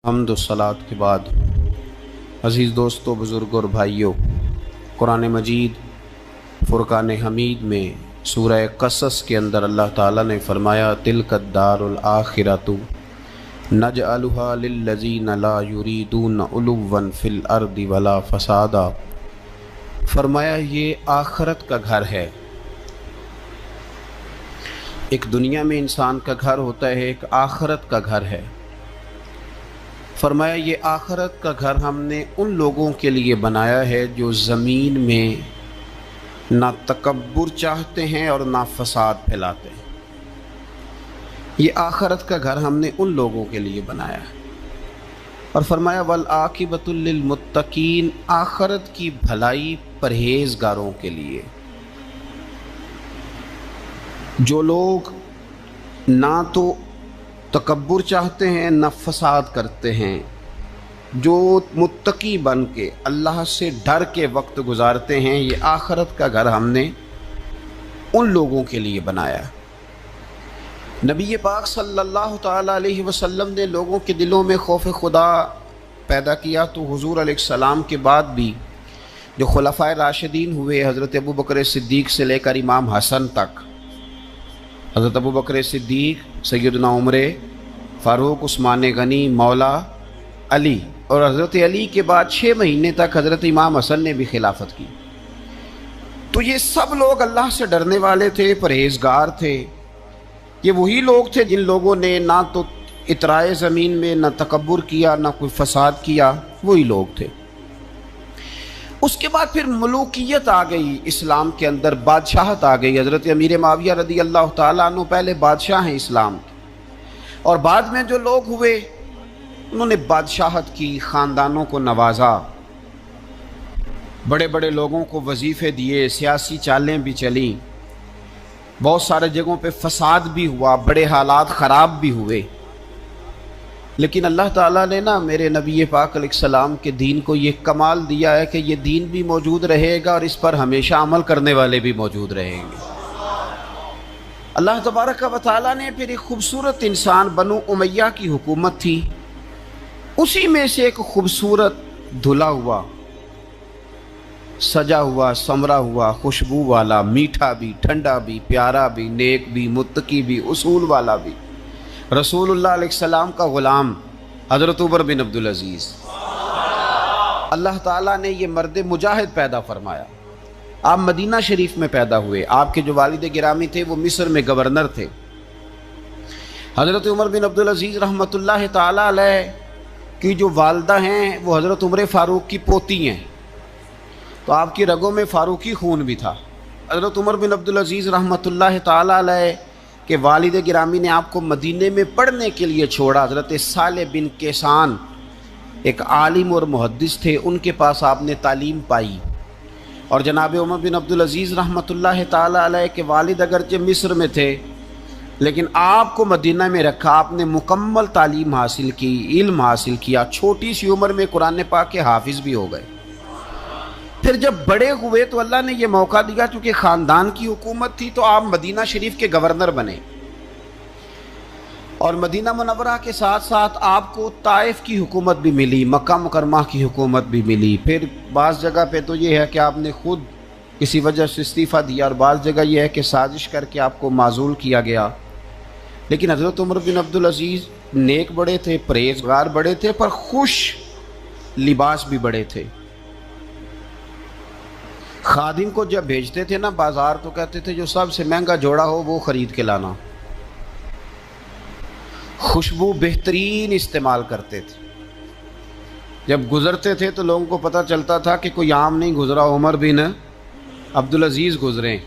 حمد و صلات کے بعد عزیز دوستو، بزرگ اور بھائیوں، قرآن مجید فرقان حمید میں سورہ قصص کے اندر اللہ تعالیٰ نے فرمایا تلک الدار الآخرۃ نجعلها للذین لا یریدون علوا فی الارض ولا فسادا۔ فرمایا یہ آخرت کا گھر ہے۔ ایک دنیا میں انسان کا گھر ہوتا ہے، ایک آخرت کا گھر ہے۔ فرمایا یہ آخرت کا گھر ہم نے ان لوگوں کے لیے بنایا ہے جو زمین میں نہ تکبر چاہتے ہیں اور نہ فساد پھیلاتے ہیں۔ یہ آخرت کا گھر ہم نے ان لوگوں کے لیے بنایا ہے۔ اور فرمایا والعاقبۃ للمتقین، آخرت کی بھلائی پرہیزگاروں کے لیے۔ جو لوگ نہ تو تکبر چاہتے ہیں نہ فساد کرتے ہیں، جو متقی بن کے اللہ سے ڈر کے وقت گزارتے ہیں، یہ آخرت کا گھر ہم نے ان لوگوں کے لیے بنایا۔ نبی پاک صلی اللہ تعالیٰ علیہ وسلم نے لوگوں کے دلوں میں خوف خدا پیدا کیا، تو حضور علیہ السلام کے بعد بھی جو خلفائے راشدین ہوئے، حضرت ابو بکر صدیق سے لے کر امام حسن تک، حضرت ابو بکر صدیق، سیدنا عمر فاروق، عثمان غنی، مولا علی، اور حضرت علی کے بعد 6 مہینے تک حضرت امام حسن نے بھی خلافت کی۔ تو یہ سب لوگ اللہ سے ڈرنے والے تھے، پرہیزگار تھے۔ یہ وہی لوگ تھے جن لوگوں نے نہ تو اطراء زمین میں نہ تکبر کیا نہ کوئی فساد کیا، وہی لوگ تھے۔ اس کے بعد پھر ملوکیت آ گئی اسلام کے اندر، بادشاہت آ گئی۔ حضرت امیر معاویہ رضی اللہ تعالیٰ عنہ پہلے بادشاہ ہیں اسلام کے، اور بعد میں جو لوگ ہوئے انہوں نے بادشاہت کی، خاندانوں کو نوازا، بڑے بڑے لوگوں کو وظیفے دیے، سیاسی چالیں بھی چلیں، بہت سارے جگہوں پہ فساد بھی ہوا، بڑے حالات خراب بھی ہوئے۔ لیکن اللہ تعالیٰ نے میرے نبی پاک علیہ السلام کے دین کو یہ کمال دیا ہے کہ یہ دین بھی موجود رہے گا اور اس پر ہمیشہ عمل کرنے والے بھی موجود رہیں گے۔ اللہ تبارک و تعالیٰ نے پھر ایک خوبصورت انسان، بنو امیہ کی حکومت تھی، اسی میں سے ایک خوبصورت دھلا ہوا، سجا ہوا، سمرا ہوا، خوشبو والا، میٹھا بھی، ٹھنڈا بھی، پیارا بھی، نیک بھی، متقی بھی، اصول والا بھی، رسول اللہ علیہ السلام کا غلام حضرت عمر بن عبدالعزیز۔ اللہ تعالیٰ نے یہ مرد مجاہد پیدا فرمایا۔ آپ مدینہ شریف میں پیدا ہوئے۔ آپ کے جو والد گرامی تھے وہ مصر میں گورنر تھے۔ حضرت عمر بن عبدالعزیز رحمۃ اللہ تعالیٰ علیہ کی جو والدہ ہیں وہ حضرت عمر فاروق کی پوتی ہیں، تو آپ کی رگوں میں فاروقی خون بھی تھا۔ حضرت عمر بن عبدالعزیز رحمۃ اللہ تعالیٰ علیہ کہ والد گرامی نے آپ کو مدینے میں پڑھنے کے لیے چھوڑا۔ حضرت صالح بن کیسان ایک عالم اور محدث تھے، ان کے پاس آپ نے تعلیم پائی۔ اور جناب عمر بن عبدالعزیز رحمۃ اللہ تعالیٰ علیہ کے والد اگرچہ مصر میں تھے لیکن آپ کو مدینہ میں رکھا، آپ نے مکمل تعلیم حاصل کی، علم حاصل کیا، چھوٹی سی عمر میں قرآن پاک کے حافظ بھی ہو گئے۔ پھر جب بڑے ہوئے تو اللہ نے یہ موقع دیا، چونکہ خاندان کی حکومت تھی تو آپ مدینہ شریف کے گورنر بنے، اور مدینہ منورہ کے ساتھ ساتھ آپ کو طائف کی حکومت بھی ملی، مکہ مکرمہ کی حکومت بھی ملی۔ پھر بعض جگہ پہ تو یہ ہے کہ آپ نے خود کسی وجہ سے استعفیٰ دیا، اور بعض جگہ یہ ہے کہ سازش کر کے آپ کو معزول کیا گیا۔ لیکن حضرت عمر بن عبدالعزیز نیک بڑے تھے، پرہیزگار بڑے تھے، پر خوش لباس بھی بڑے تھے۔ خادم کو جب بھیجتے تھے بازار تو کہتے تھے جو سب سے مہنگا جوڑا ہو وہ خرید کے لانا۔ خوشبو بہترین استعمال کرتے تھے۔ جب گزرتے تھے تو لوگوں کو پتہ چلتا تھا کہ کوئی عام نہیں گزرا، عمر بن عبدالعزیز گزرے۔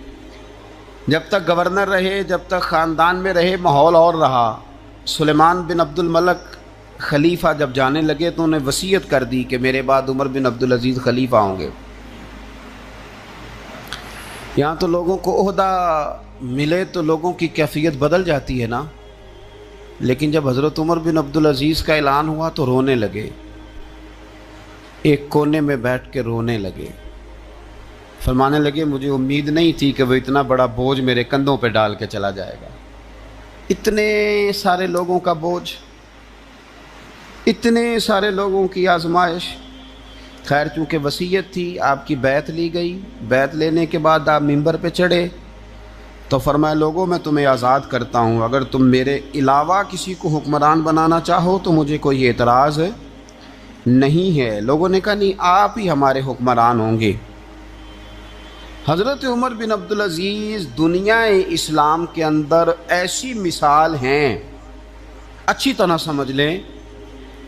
جب تک گورنر رہے، جب تک خاندان میں رہے، ماحول اور رہا۔ سلیمان بن عبد الملک خلیفہ جب جانے لگے تو انہیں وصیت کر دی کہ میرے بعد عمر بن عبدالعزیز خلیفہ ہوں گے۔ یہاں تو لوگوں کو عہدہ ملے تو لوگوں کی کیفیت بدل جاتی ہے لیکن جب حضرت عمر بن عبدالعزیز کا اعلان ہوا تو رونے لگے، ایک کونے میں بیٹھ کے رونے لگے، فرمانے لگے مجھے امید نہیں تھی کہ وہ اتنا بڑا بوجھ میرے کندھوں پہ ڈال کے چلا جائے گا، اتنے سارے لوگوں کا بوجھ۔ اتنے سارے لوگوں کی آزمائش. خیر چونکہ وصیت تھی، آپ کی بیعت لی گئی. بیعت لینے کے بعد آپ ممبر پہ چڑھے تو فرمایا لوگوں میں تمہیں آزاد کرتا ہوں، اگر تم میرے علاوہ کسی کو حکمران بنانا چاہو تو مجھے کوئی اعتراض نہیں ہے. لوگوں نے کہا نہیں، آپ ہی ہمارے حکمران ہوں گے. حضرت عمر بن عبدالعزیز دنیا اسلام کے اندر ایسی مثال ہیں، اچھی طرح سمجھ لیں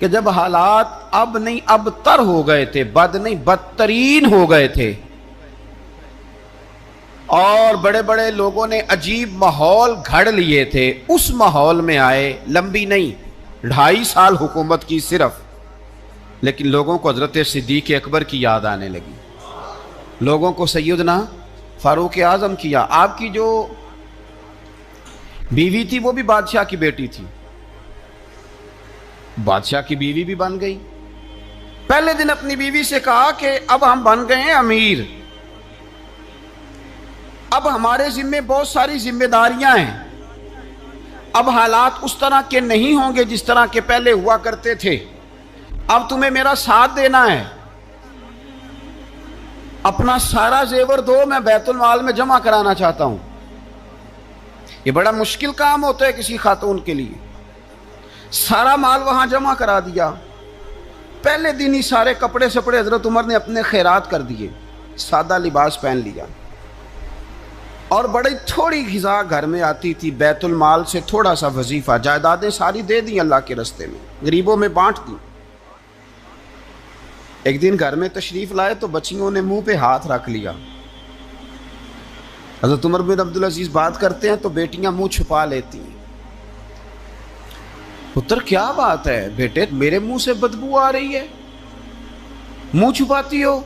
کہ جب حالات اب نہیں اب تر ہو گئے تھے، بد نہیں بدترین ہو گئے تھے، اور بڑے بڑے لوگوں نے عجیب ماحول گھڑ لیے تھے، اس ماحول میں آئے. لمبی نہیں، 2.5 سال حکومت کی صرف، لیکن لوگوں کو حضرت صدیق اکبر کی یاد آنے لگی، لوگوں کو سیدنا فاروق اعظم کیا. آپ کی جو بیوی تھی وہ بھی بادشاہ کی بیٹی تھی، بادشاہ کی بیوی بھی بن گئی. پہلے دن اپنی بیوی سے کہا کہ اب ہم بن گئے ہیں امیر، اب ہمارے ذمے بہت ساری ذمہ داریاں ہیں، اب حالات اس طرح کے نہیں ہوں گے جس طرح کے پہلے ہوا کرتے تھے، اب تمہیں میرا ساتھ دینا ہے، اپنا سارا زیور دو، میں بیت المال میں جمع کرانا چاہتا ہوں. یہ بڑا مشکل کام ہوتا ہے کسی خاتون کے لیے. سارا مال وہاں جمع کرا دیا. پہلے دن ہی سارے کپڑے سپڑے حضرت عمر نے اپنے خیرات کر دیے، سادہ لباس پہن لیا، اور بڑی تھوڑی غذا گھر میں آتی تھی، بیت المال سے تھوڑا سا وظیفہ، جائیدادیں ساری دے دیں اللہ کے رستے میں، غریبوں میں بانٹ دیں. ایک دن گھر میں تشریف لائے تو بچیوں نے منہ پہ ہاتھ رکھ لیا. حضرت عمر بن عبدالعزیز بات کرتے ہیں تو بیٹیاں منہ چھپا لیتی ہیں. پتر کیا بات ہے بیٹے، میرے منہ سے بدبو آ رہی ہے، منہ چھپاتی ہو؟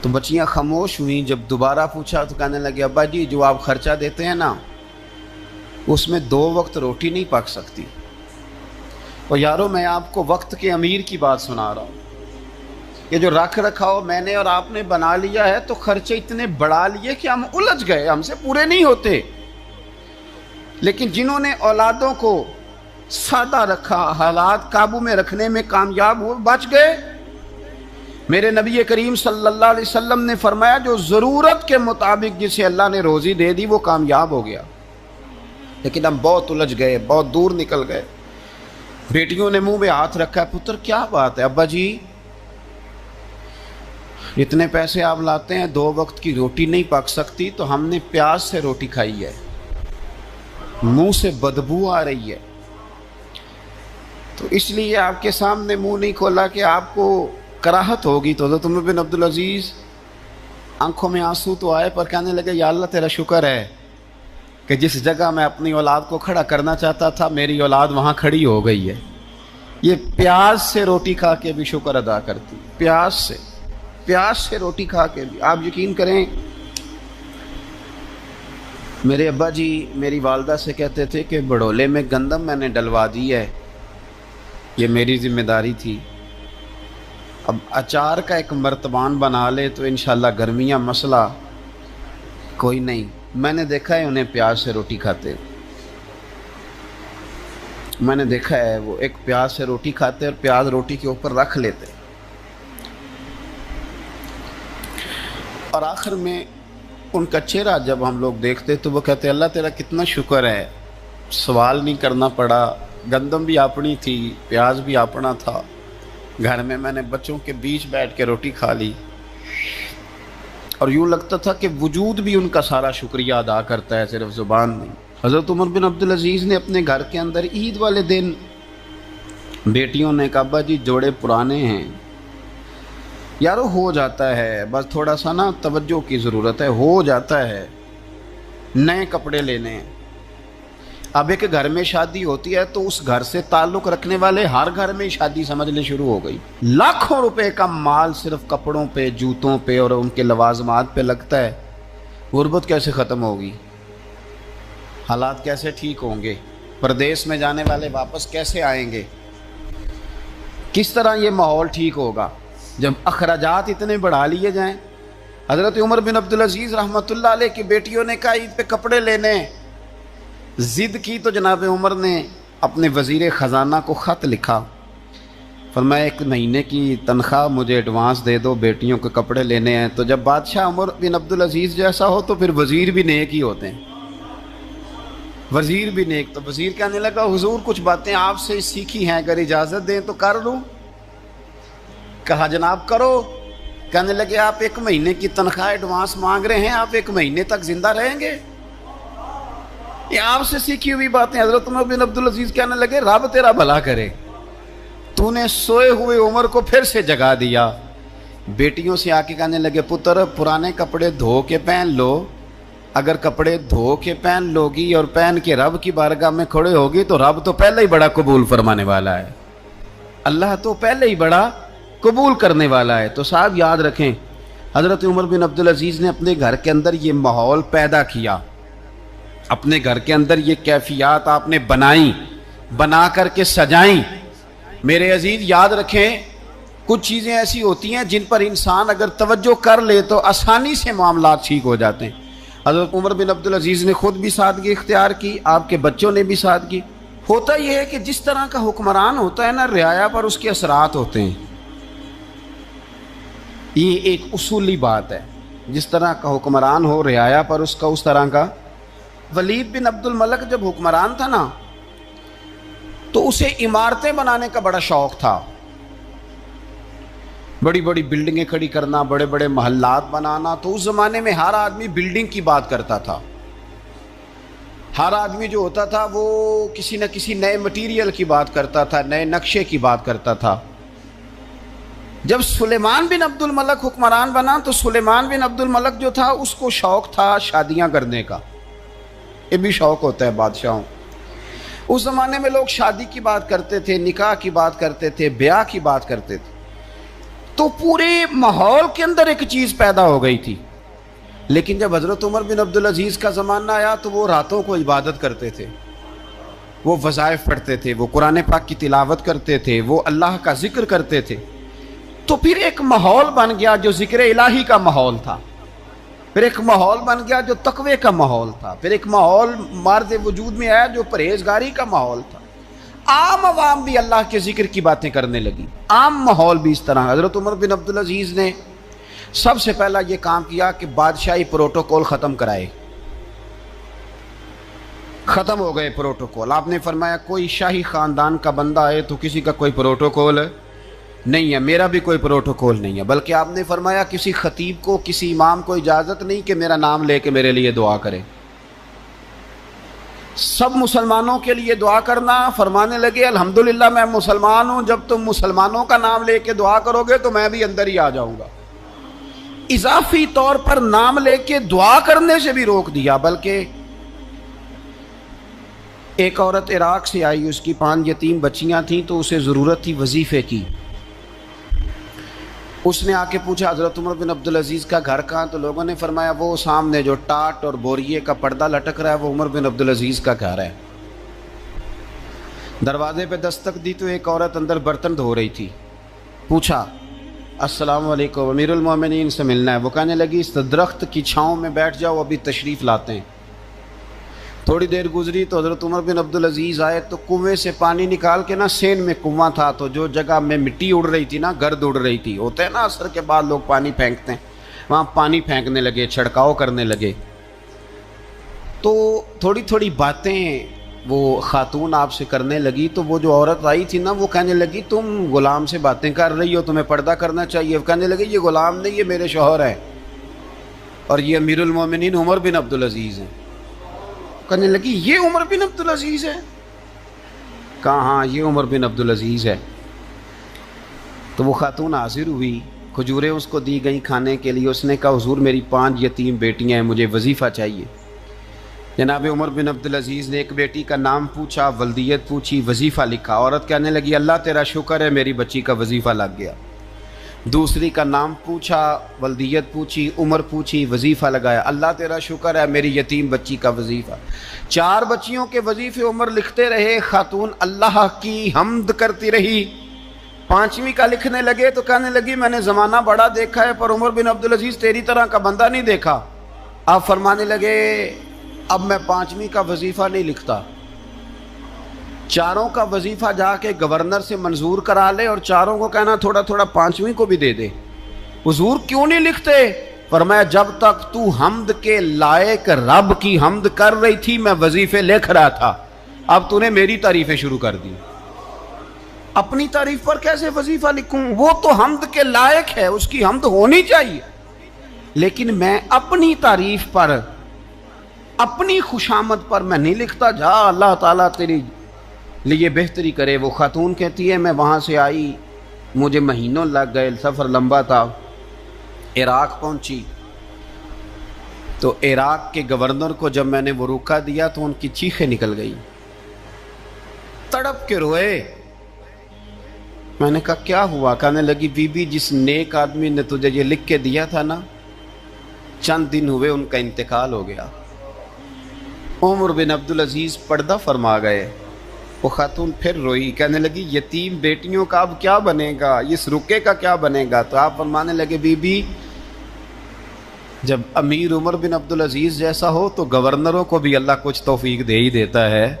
تو بچیاں خاموش ہوئیں. جب دوبارہ پوچھا تو کہنے لگے ابا جی جو آپ خرچہ دیتے ہیں نا اس میں 2 وقت روٹی نہیں پک سکتی. اور یارو میں آپ کو وقت کے امیر کی بات سنا رہا ہوں، یہ جو رکھ رکھاؤ میں نے اور آپ نے بنا لیا ہے تو خرچے اتنے بڑھا لیے کہ ہم الجھ گئے، ہم سے پورے نہیں ہوتے. لیکن جنہوں نے اولادوں کو سادہ رکھا، حالات قابو میں رکھنے میں کامیاب ہوئے، بچ گئے. میرے نبی کریم صلی اللہ علیہ وسلم نے فرمایا جو ضرورت کے مطابق جسے اللہ نے روزی دے دی وہ کامیاب ہو گیا. لیکن ہم بہت الجھ گئے، بہت دور نکل گئے. بیٹیوں نے منہ میں ہاتھ رکھا. پتر کیا بات ہے ابا جی، اتنے پیسے آپ لاتے ہیں 2 وقت کی روٹی نہیں پک سکتی، تو ہم نے پیاز سے روٹی کھائی ہے، منہ سے بدبو آ رہی ہے، تو اس لیے آپ کے سامنے منہ نہیں کھولا کہ آپ کو کراہت ہوگی. تو حضرت عمر بن عبدالعزیز آنکھوں میں آنسو تو آئے پر کہنے لگے یا اللہ تیرا شکر ہے کہ جس جگہ میں اپنی اولاد کو کھڑا کرنا چاہتا تھا میری اولاد وہاں کھڑی ہو گئی ہے. یہ پیاز سے روٹی کھا کے بھی شکر ادا کرتی، پیاز سے روٹی کھا کے بھی. آپ یقین کریں میرے ابا جی میری والدہ سے کہتے تھے کہ بڑولے میں گندم میں نے ڈلوا دی ہے، یہ میری ذمہ داری تھی، اب اچار کا ایک مرتبان بنا لے تو انشاءاللہ گرمیاں مسئلہ کوئی نہیں. میں نے دیکھا ہے انہیں پیاز سے روٹی کھاتے، میں نے دیکھا ہے وہ ایک پیاز سے روٹی کھاتے اور پیاز روٹی کے اوپر رکھ لیتے، اور آخر میں ان کا چہرہ جب ہم لوگ دیکھتے تو وہ کہتے اللہ تیرا کتنا شکر ہے، سوال نہیں کرنا پڑا، گندم بھی اپنی تھی، پیاز بھی اپنا تھا، گھر میں نے بچوں کے بیچ بیٹھ کے روٹی کھا لی. اور یوں لگتا تھا کہ وجود بھی ان کا سارا شکریہ ادا کرتا ہے، صرف زبان نہیں. حضرت عمر بن عبدالعزیز نے اپنے گھر کے اندر عید والے دن بیٹیوں نے کہا ابا جی جوڑے پرانے ہیں، یارو ہو جاتا ہے، بس تھوڑا سا نا توجہ کی ضرورت ہے، ہو جاتا ہے، نئے کپڑے لینے ہیں. اب ایک گھر میں شادی ہوتی ہے تو اس گھر سے تعلق رکھنے والے ہر گھر میں شادی سمجھنے شروع ہو گئی. لاکھوں روپے کا مال صرف کپڑوں پہ، جوتوں پہ اور ان کے لوازمات پہ لگتا ہے. غربت کیسے ختم ہوگی؟ حالات کیسے ٹھیک ہوں گے؟ پردیس میں جانے والے واپس کیسے آئیں گے؟ کس طرح یہ ماحول ٹھیک ہوگا جب اخراجات اتنے بڑھا لیے جائیں؟ حضرت عمر بن عبدالعزیز رحمۃ اللہ علیہ کی بیٹیوں نے کہا عید پہ کپڑے لینے، ضد کی تو جناب عمر نے اپنے وزیر خزانہ کو خط لکھا، فرمایا 1 مہینے کی تنخواہ مجھے ایڈوانس دے دو، بیٹیوں کے کپڑے لینے ہیں۔ تو جب بادشاہ عمر بن عبدالعزیز جیسا ہو تو پھر وزیر بھی نیک ہی ہوتے ہیں، وزیر بھی نیک۔ تو وزیر کہنے لگا حضور کچھ باتیں آپ سے سیکھی ہیں، اگر اجازت دیں تو کر لوں؟ کہا جناب کرو۔ کہنے لگے آپ 1 مہینے کی تنخواہ ایڈوانس مانگ رہے ہیں، آپ 1 مہینے تک زندہ رہیں گے؟ یہ آپ سے سیکھی ہوئی باتیں۔ حضرت عمر بن عبدالعزیز کہنے لگے رب تیرا بھلا کرے، تو نے سوئے ہوئے عمر کو پھر سے جگا دیا۔ بیٹیوں سے آ کے کہنے لگے پتر پرانے کپڑے دھو کے پہن لو، اگر کپڑے دھو کے پہن لوگی اور پہن کے رب کی بارگاہ میں کھڑے ہوگی تو رب تو پہلے ہی بڑا قبول فرمانے والا ہے، اللہ تو پہلے ہی بڑا قبول کرنے والا ہے۔ تو صاحب یاد رکھیں، حضرت عمر بن عبدالعزیز نے اپنے گھر کے اندر یہ ماحول پیدا کیا، اپنے گھر کے اندر یہ کیفیات آپ نے بنائیں، بنا کر کے سجائیں۔ میرے عزیز یاد رکھیں، کچھ چیزیں ایسی ہوتی ہیں جن پر انسان اگر توجہ کر لے تو آسانی سے معاملات ٹھیک ہو جاتے ہیں۔ حضرت عمر بن عبدالعزیز نے خود بھی سادگی اختیار کی، آپ کے بچوں نے بھی سادگی۔ ہوتا یہ ہے کہ جس طرح کا حکمران ہوتا ہے نا، رعایا پر اس کے اثرات ہوتے ہیں، یہ ایک اصولی بات ہے۔ جس طرح کا حکمران ہو رعایا پر اس کا اس طرح کا۔ ولید بن عبد الملک جب حکمران تھا نا تو اسے عمارتیں بنانے کا بڑا شوق تھا، بڑی بڑی بلڈنگیں کھڑی کرنا، بڑے بڑے محلات بنانا۔ تو اس زمانے میں ہر آدمی بلڈنگ کی بات کرتا تھا، ہر آدمی جو ہوتا تھا وہ کسی نہ کسی نئے مٹیریل کی بات کرتا تھا، نئے نقشے کی بات کرتا تھا۔ جب سلیمان بن عبد الملک حکمران بنا تو سلیمان بن عبد الملک جو تھا اس کو شوق تھا شادیاں کرنے کا، یہ بھی شوق ہوتا ہے بادشاہوں۔ اس زمانے میں لوگ شادی کی بات کرتے تھے، نکاح کی بات کرتے تھے، بیاہ کی بات کرتے تھے۔ تو پورے ماحول کے اندر ایک چیز پیدا ہو گئی تھی۔ لیکن جب حضرت عمر بن عبدالعزیز کا زمانہ آیا تو وہ راتوں کو عبادت کرتے تھے، وہ وظائف پڑھتے تھے، وہ قرآن پاک کی تلاوت کرتے تھے، وہ اللہ کا ذکر کرتے تھے۔ تو پھر ایک ماحول بن گیا جو ذکر الہی کا ماحول تھا، پھر ایک ماحول بن گیا جو تقوی کا ماحول تھا، پھر ایک ماحول مارد وجود میں آیا جو پرہیزگاری کا ماحول تھا۔ عام عوام بھی اللہ کے ذکر کی باتیں کرنے لگی، عام ماحول بھی اس طرح۔ حضرت عمر بن عبدالعزیز نے سب سے پہلا یہ کام کیا کہ بادشاہی پروٹوکول ختم کرائے۔ ختم ہو گئے پروٹوکول۔ آپ نے فرمایا کوئی شاہی خاندان کا بندہ آئے تو کسی کا کوئی پروٹوکول نہیں ہے، میرا بھی کوئی پروٹوکول نہیں ہے، بلکہ آپ نے فرمایا کسی خطیب کو، کسی امام کو اجازت نہیں کہ میرا نام لے کے میرے لیے دعا کرے۔ سب مسلمانوں کے لیے دعا کرنا۔ فرمانے لگے الحمدللہ میں مسلمان ہوں، جب تم مسلمانوں کا نام لے کے دعا کرو گے تو میں بھی اندر ہی آ جاؤں گا۔ اضافی طور پر نام لے کے دعا کرنے سے بھی روک دیا، بلکہ ایک عورت عراق سے آئی، اس کی 5 یتیم بچیاں تھیں تو اسے ضرورت تھی وظیفے کی۔ اس نے آ کے پوچھا حضرت عمر بن عبدالعزیز کا گھر کہاں؟ تو لوگوں نے فرمایا وہ سامنے جو ٹاٹ اور بوریے کا پردہ لٹک رہا ہے وہ عمر بن عبدالعزیز کا گھر ہے۔ دروازے پہ دستک دی تو ایک عورت اندر برتن دھو رہی تھی۔ پوچھا السلام علیکم، امیر المومنین سے ملنا ہے۔ وہ کہنے لگی اس درخت کی چھاؤں میں بیٹھ جاؤ، ابھی تشریف لاتے ہیں۔ تھوڑی دیر گزری تو حضرت عمر بن عبدالعزیز آئے تو کنویں سے پانی نکال کے نا، سین میں کنواں تھا تو جو جگہ میں مٹی اڑ رہی تھی نا، گرد اڑ رہی تھی، ہوتا ہے نا عصر کے بعد لوگ پانی پھینکتے ہیں، وہاں پانی پھینکنے لگے، چھڑکاؤ کرنے لگے۔ تو تھوڑی تھوڑی باتیں وہ خاتون آپ سے کرنے لگی تو وہ جو عورت آئی تھی نا وہ کہنے لگی تم غلام سے باتیں کر رہی ہو، تمہیں پردہ کرنا چاہیے۔ وہ کہنے لگے یہ غلام نہیں، یہ میرے شوہر ہیں اور یہ امیر المومنین عمر بن عبدالعزیز ہیں۔ کہنے لگی یہ عمر بن عبدالعزیز ہے؟ کہا ہاں یہ عمر بن عبدالعزیز ہے۔ تو وہ خاتون حاضر ہوئی، کھجوریں اس کو دی گئیں کھانے کے لیے۔ اس نے کہا حضور میری 5 یتیم بیٹیاں ہیں، مجھے وظیفہ چاہیے۔ جناب عمر بن عبدالعزیز نے ایک بیٹی کا نام پوچھا، ولدیت پوچھی، وظیفہ لکھا۔ عورت کہنے لگی اللہ تیرا شکر ہے میری بچی کا وظیفہ لگ گیا۔ دوسری کا نام پوچھا، ولدیت پوچھی، عمر پوچھی، وظیفہ لگایا، اللہ تیرا شکر ہے میری یتیم بچی کا وظیفہ۔ 4 بچیوں کے وظیفے عمر لکھتے رہے، خاتون اللہ کی حمد کرتی رہی۔ 5ویں کا لکھنے لگے تو کہنے لگی میں نے زمانہ بڑا دیکھا ہے پر عمر بن عبدالعزیز تیری طرح کا بندہ نہیں دیکھا۔ آپ فرمانے لگے اب میں 5ویں کا وظیفہ نہیں لکھتا، چاروں کا وظیفہ جا کے گورنر سے منظور کرا لے اور چاروں کو کہنا تھوڑا تھوڑا پانچویں کو بھی دے دے۔ حضور کیوں نہیں لکھتے؟ فرمایا جب تک تو حمد کے لائق رب کی حمد کر رہی تھی میں وظیفے لکھ رہا تھا، اب تو نے میری تعریفیں شروع کر دی۔ اپنی تعریف پر کیسے وظیفہ لکھوں؟ وہ تو حمد کے لائق ہے، اس کی حمد ہونی چاہیے، لیکن میں اپنی تعریف پر، اپنی خوشامد پر میں نہیں لکھتا۔ جا اللہ تعالیٰ تیری لیے بہتری کرے۔ وہ خاتون کہتی ہے میں وہاں سے آئی، مجھے مہینوں لگ گئے، سفر لمبا تھا، عراق پہنچی تو عراق کے گورنر کو جب میں نے وہ روکا دیا تو ان کی چیخیں نکل گئی، تڑپ کے روئے۔ میں نے کہا کیا ہوا؟ کہنے لگی بی بی جس نیک آدمی نے تجھے یہ لکھ کے دیا تھا نا، چند دن ہوئے ان کا انتقال ہو گیا۔ عمر بن عبدالعزیز پردہ فرما گئے۔ وہ خاتون پھر روئی، کہنے لگی یتیم بیٹیوں کا اب کیا بنے گا، اس رکے کا کیا بنے گا؟ تو آپ فرمانے لگے بی بی جب امیر عمر بن عبدالعزیز جیسا ہو تو گورنروں کو بھی اللہ کچھ توفیق دے ہی دیتا ہے۔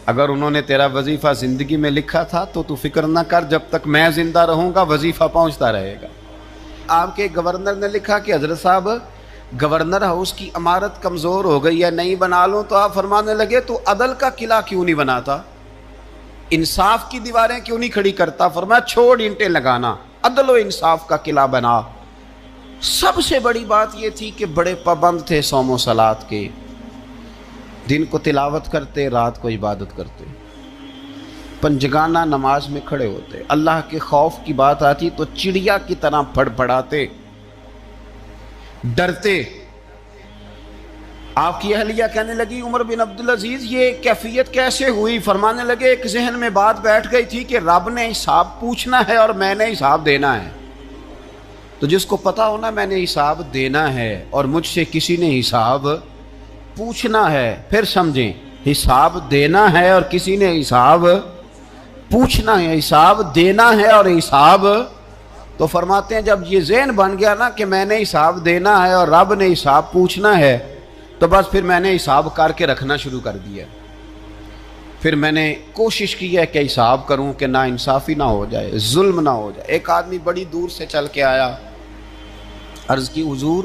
اگر انہوں نے تیرا وظیفہ زندگی میں لکھا تھا تو فکر نہ کر، جب تک میں زندہ رہوں گا وظیفہ پہنچتا رہے گا۔ آپ کے گورنر نے لکھا کہ حضرت صاحب گورنر ہاؤس کی عمارت کمزور ہو گئی ہے، نہیں بنا لوں، تو آپ فرمانے لگے تو عدل کا قلعہ کیوں نہیں بناتا، انصاف کی دیواریں کیوں نہیں کھڑی کرتا؟ فرمایا چھوڑ اینٹیں لگانا، عدل و انصاف کا قلعہ بنا۔ سب سے بڑی بات یہ تھی کہ بڑے پابند تھے صوم و صلات کے، دن کو تلاوت کرتے، رات کو عبادت کرتے، پنجگانہ نماز میں کھڑے ہوتے، اللہ کے خوف کی بات آتی تو چڑیا کی طرح پھڑ پھڑاتے، ڈرتے۔ آپ کی اہلیہ کہنے لگی عمر بن عبدالعزیز یہ کیفیت کیسے ہوئی؟ فرمانے لگے ایک ذہن میں بات بیٹھ گئی تھی کہ رب نے حساب پوچھنا ہے اور میں نے حساب دینا ہے، تو جس کو پتا ہونا میں نے حساب دینا ہے اور مجھ سے کسی نے حساب پوچھنا ہے، پھر سمجھیں حساب دینا ہے اور کسی نے حساب پوچھنا ہے، حساب دینا ہے اور حساب، تو فرماتے ہیں جب یہ ذہن بن گیا نا کہ میں نے حساب دینا ہے اور رب نے حساب پوچھنا ہے، تو بس پھر میں نے حساب کر کے رکھنا شروع کر دیا۔ پھر میں نے کوشش کی ہے کہ حساب کروں کہ نا انصافی نہ ہو جائے، ظلم نہ ہو جائے۔ ایک آدمی بڑی دور سے چل کے آیا، عرض کی حضور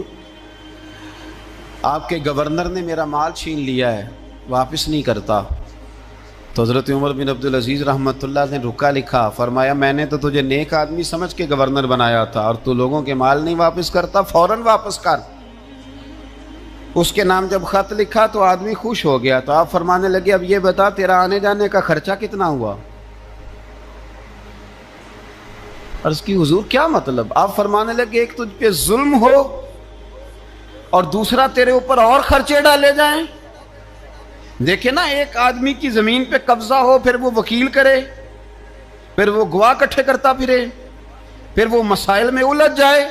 آپ کے گورنر نے میرا مال چھین لیا ہے، واپس نہیں کرتا۔ تو حضرت عمر بن عبدالعزیز رحمۃ اللہ نے رکا لکھا، فرمایا میں نے تو تجھے نیک آدمی سمجھ کے گورنر بنایا تھا اور تو لوگوں کے مال نہیں واپس کرتا، فوراً واپس کر۔ اس کے نام جب خط لکھا تو آدمی خوش ہو گیا، تو آپ فرمانے لگے اب یہ بتا تیرا آنے جانے کا خرچہ کتنا ہوا؟ عرض کی حضور کیا مطلب؟ آپ فرمانے لگے ایک تجھ پہ ظلم ہو اور دوسرا تیرے اوپر اور خرچے ڈالے جائیں۔ دیکھیں نا ایک آدمی کی زمین پہ قبضہ ہو، پھر وہ وکیل کرے، پھر وہ گواہ اکٹھے کرتا پھرے، پھر وہ مسائل میں الجھ جائے۔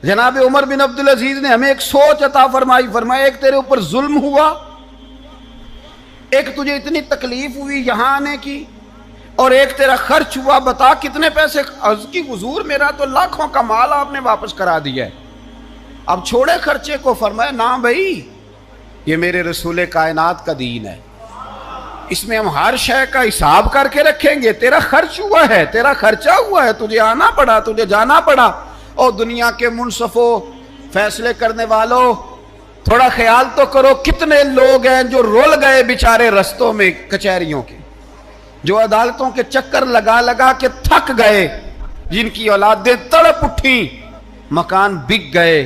جناب عمر بن عبدالعزیز نے ہمیں ایک سوچ عطا فرمائی، فرمایا ایک تیرے اوپر ظلم ہوا، ایک تجھے اتنی تکلیف ہوئی یہاں آنے کی، اور ایک تیرا خرچ ہوا، بتا کتنے پیسے؟ عرض کی حضور میرا تو لاکھوں کا مال آپ نے واپس کرا دیا ہے، اب چھوڑے خرچے کو۔ فرمایا نہ بھائی، یہ میرے رسول کائنات کا دین ہے، اس میں ہم ہر شے کا حساب کر کے رکھیں گے۔ تیرا خرچ ہوا ہے، تیرا خرچہ ہوا ہے، تجھے آنا پڑا، تجھے جانا پڑا۔ اور دنیا کے منصفوں، فیصلے کرنے والوں، تھوڑا خیال تو کرو کتنے لوگ ہیں جو رول گئے بیچارے رستوں میں کچہریوں کے، جو عدالتوں کے چکر لگا لگا کے تھک گئے، جن کی اولادیں تڑپ اٹھیں، مکان بک گئے،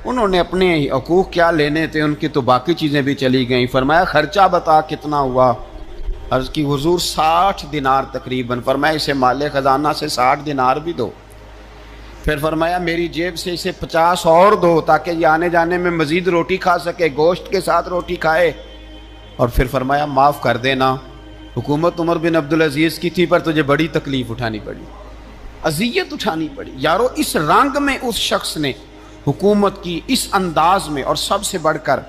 انہوں نے اپنے حقوق کیا لینے تھے، ان کی تو باقی چیزیں بھی چلی گئیں۔ فرمایا خرچہ بتا کتنا ہوا؟ عرض کی حضور 60 دینار تقریباً۔ فرمایا اسے مال خزانہ سے 60 دینار بھی دو۔ پھر فرمایا میری جیب سے اسے 50 اور دو تاکہ یہ آنے جانے میں مزید روٹی کھا سکے، گوشت کے ساتھ روٹی کھائے۔ اور پھر فرمایا معاف کر دینا، حکومت عمر بن عبدالعزیز کی تھی پر تجھے بڑی تکلیف اٹھانی پڑی، اذیت اٹھانی پڑی۔ یارو اس رنگ میں اس شخص نے حکومت کی، اس انداز میں، اور سب سے بڑھ کر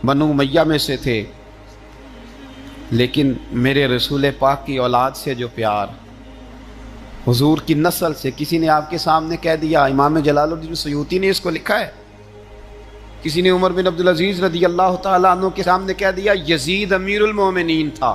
بنو امیہ میں سے تھے، لیکن میرے رسول پاک کی اولاد سے جو پیار، حضور کی نسل سے، کسی نے آپ کے سامنے کہہ دیا، امام جلال الدین سیوطی نے اس کو لکھا ہے، کسی نے عمر بن عبدالعزیز رضی اللہ تعالیٰ عنہ کے سامنے کہہ دیا یزید امیر المومنین تھا،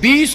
20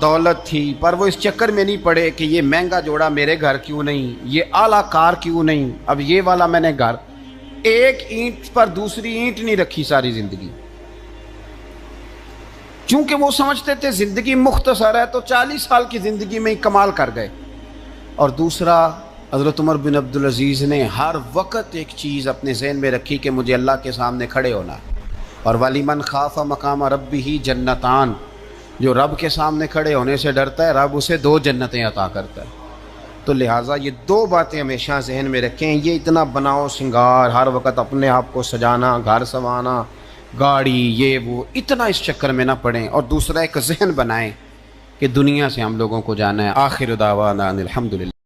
دولت تھی، پر وہ اس چکر میں نہیں پڑے کہ یہ مہنگا جوڑا میرے گھر کیوں نہیں، یہ اعلیٰ کار کیوں نہیں، اب یہ والا میں نے گھر، ایک اینٹ پر دوسری اینٹ نہیں رکھی ساری زندگی، چونکہ وہ سمجھتے تھے زندگی مختصر ہے تو 40 سال کی زندگی میں ہی کمال کر گئے۔ اور دوسرا، حضرت عمر بن عبدالعزیز نے ہر وقت ایک چیز اپنے ذہن میں رکھی کہ مجھے اللہ کے سامنے کھڑے ہونا ہے، اور وَلِمَنْ خَافَ مَقَامَ رَبِّهِ جَنَّتَانِ، جو رب کے سامنے کھڑے ہونے سے ڈرتا ہے رب اسے 2 جنتیں عطا کرتا ہے۔ تو لہٰذا یہ 2 باتیں ہمیشہ ذہن میں رکھیں، یہ اتنا بناؤ سنگار، ہر وقت اپنے آپ کو سجانا، گھر سنوانا، گاڑی، یہ وہ، اتنا اس چکر میں نہ پڑیں، اور دوسرا ایک ذہن بنائیں کہ دنیا سے ہم لوگوں کو جانا ہے۔ آخر دعوانا ان الحمدللہ۔